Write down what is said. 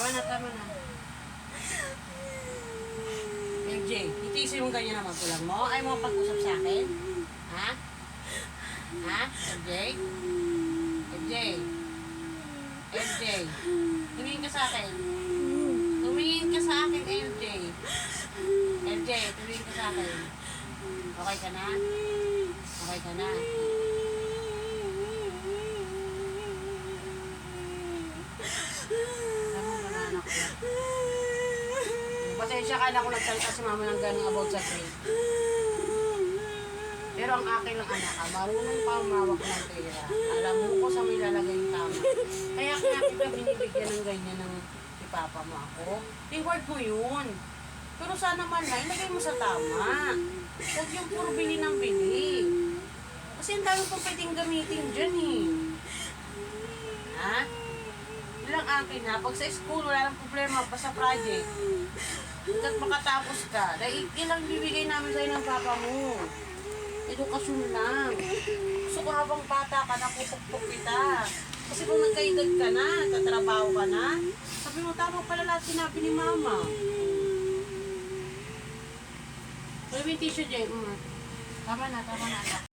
Tama na, tama na. MJ, itiisin mo ganyan ang magulang mo? Ayaw mo pag-usap sa akin? Ha? Ha? MJ? MJ? MJ? Tumingin ka sa akin. Tumingin ka sa akin, MJ. MJ, tumingin ka sa akin. Okay ka na? Okay ka na? Pasensya ka na kung nagsalita si mama ng gano'ng about sa grade. Pero ang akin lang anak ka, marunong pa umawak ng pera. Alam mo ko sa may lalagay yung tama. Kaya kita binibigyan ng ganyan ng ipapa mo ako. Reward mo yun. Pero sana man na, ilagay mo sa tama. Huwag yung puro bili ng bili. Kasi ang dami pong pwedeng gamitin dyan eh. Ha? Ilang akin ha, pag sa school wala nang problema, pa sa project. Hanggat makatapos ka, dahil ilang bibigay namin sa'yo ng papa mo. Edukasyon lang. Gusto ko habang bata ka, nakupukpuk kita. Kasi kung nagkaedad ka na, tatrabaho ka na, sabi mo, tama pala lahat sinabi ni mama. Sabi mo yung tissue, Jay. Tama na, anak.